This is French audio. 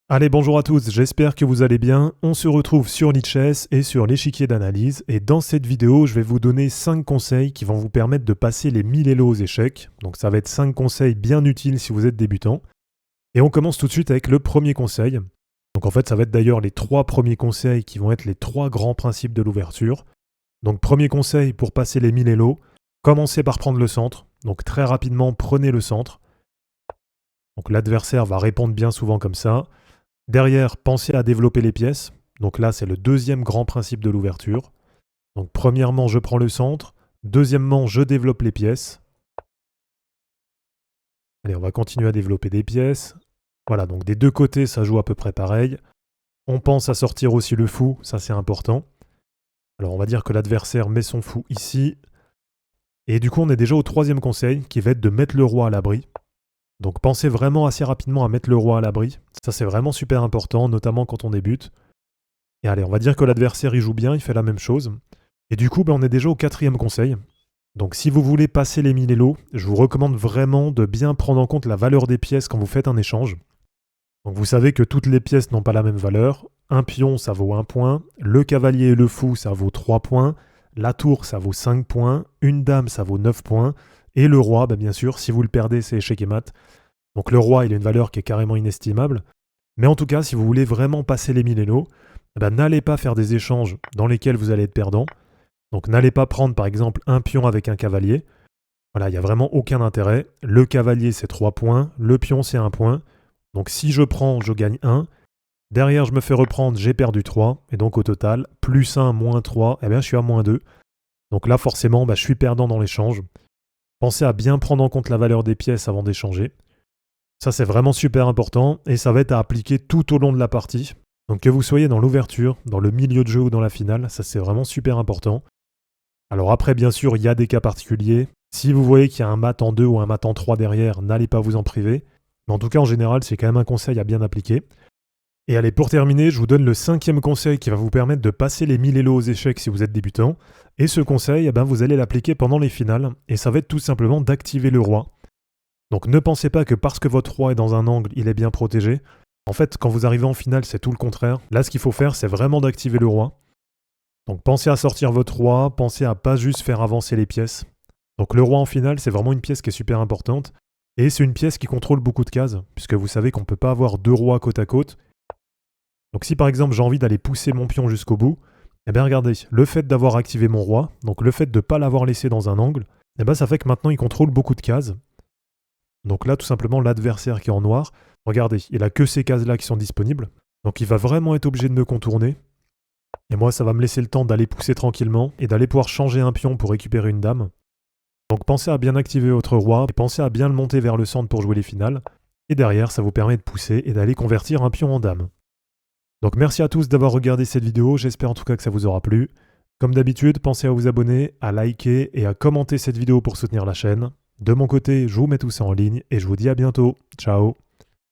Allez, bonjour à tous, j'espère que vous allez bien. On se retrouve sur Lichess et sur l'échiquier d'analyse. Et dans cette vidéo, je vais vous donner 5 conseils qui vont vous permettre de passer les 1000 Elo aux échecs. Donc ça va être 5 conseils bien utiles si vous êtes débutant. Et on commence tout de suite avec le premier conseil. Donc en fait, ça va être d'ailleurs les 3 premiers conseils qui vont être les 3 grands principes de l'ouverture. Donc premier conseil pour passer les 1000 Elo, commencez par prendre le centre. Donc très rapidement, prenez le centre. Donc l'adversaire va répondre bien souvent comme ça. Derrière, pensez à développer les pièces. Donc là, c'est le deuxième grand principe de l'ouverture. Donc premièrement, je prends le centre. Deuxièmement, je développe les pièces. Allez, on va continuer à développer des pièces. Voilà, donc des deux côtés, ça joue à peu près pareil. On pense à sortir aussi le fou, ça c'est important. Alors on va dire que l'adversaire met son fou ici. Et du coup, on est déjà au troisième conseil, qui va être de mettre le roi à l'abri. Donc pensez vraiment assez rapidement à mettre le roi à l'abri. Ça c'est vraiment super important, notamment quand on débute. Et allez, on va dire que l'adversaire il joue bien, il fait la même chose. Et du coup, on est déjà au quatrième conseil. Donc si vous voulez passer les 1000 Elo, je vous recommande vraiment de bien prendre en compte la valeur des pièces quand vous faites un échange. Donc vous savez que toutes les pièces n'ont pas la même valeur. Un pion, ça vaut 1 point. Le cavalier et le fou, ça vaut 3 points. La tour, ça vaut 5 points. Une dame, ça vaut 9 points. Et le roi, bien sûr, si vous le perdez, c'est échec et mat. Donc le roi, il a une valeur qui est carrément inestimable. Mais en tout cas, si vous voulez vraiment passer les 1000 Elo, n'allez pas faire des échanges dans lesquels vous allez être perdant. Donc n'allez pas prendre par exemple un pion avec un cavalier. Voilà, il n'y a vraiment aucun intérêt. Le cavalier, c'est 3 points. Le pion, c'est 1 point. Donc si je prends, je gagne 1. Derrière, je me fais reprendre, j'ai perdu 3. Et donc au total, plus 1, moins 3, je suis à moins 2. Donc là, forcément, je suis perdant dans l'échange. Pensez à bien prendre en compte la valeur des pièces avant d'échanger. Ça, c'est vraiment super important et ça va être à appliquer tout au long de la partie. Donc que vous soyez dans l'ouverture, dans le milieu de jeu ou dans la finale, ça c'est vraiment super important. Alors après, bien sûr, il y a des cas particuliers. Si vous voyez qu'il y a un mat en 2 ou un mat en 3 derrière, n'allez pas vous en priver. Mais en tout cas, en général, c'est quand même un conseil à bien appliquer. Et allez, pour terminer, je vous donne le 5e conseil qui va vous permettre de passer les 1000 Elo aux échecs si vous êtes débutant. Et ce conseil, vous allez l'appliquer pendant les finales. Et ça va être tout simplement d'activer le roi. Donc ne pensez pas que parce que votre roi est dans un angle, il est bien protégé. En fait, quand vous arrivez en finale, c'est tout le contraire. Là, ce qu'il faut faire, c'est vraiment d'activer le roi. Donc pensez à sortir votre roi, pensez à pas juste faire avancer les pièces. Donc le roi en finale, c'est vraiment une pièce qui est super importante. Et c'est une pièce qui contrôle beaucoup de cases, puisque vous savez qu'on ne peut pas avoir 2 rois côte à côte. Donc si par exemple j'ai envie d'aller pousser mon pion jusqu'au bout, regardez, le fait d'avoir activé mon roi, donc le fait de ne pas l'avoir laissé dans un angle, ça fait que maintenant il contrôle beaucoup de cases. Donc là, tout simplement, l'adversaire qui est en noir, regardez, il a que ces cases-là qui sont disponibles. Donc il va vraiment être obligé de me contourner. Et moi, ça va me laisser le temps d'aller pousser tranquillement et d'aller pouvoir changer un pion pour récupérer une dame. Donc pensez à bien activer votre roi et pensez à bien le monter vers le centre pour jouer les finales. Et derrière, ça vous permet de pousser et d'aller convertir un pion en dame. Donc merci à tous d'avoir regardé cette vidéo, j'espère en tout cas que ça vous aura plu. Comme d'habitude, pensez à vous abonner, à liker et à commenter cette vidéo pour soutenir la chaîne. De mon côté, je vous mets tout ça en ligne et je vous dis à bientôt. Ciao.